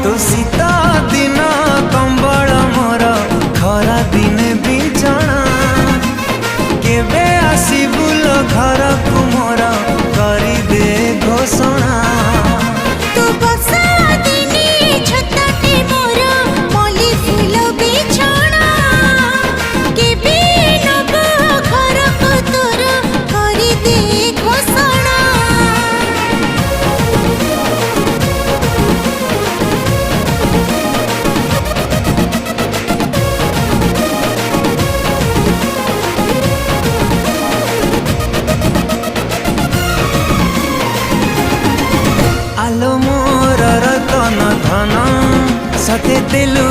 तू शीता दिन कंबल मोर खरा दिने बिछଣା केबे आसीबुल घर को मोर करी दे घोषणा तू बसा दिने छताटे मोर मली फूल बिछଣା केबे नब घर को तोर करी दे घोषणा आलो मोर रतन धन सते तेलु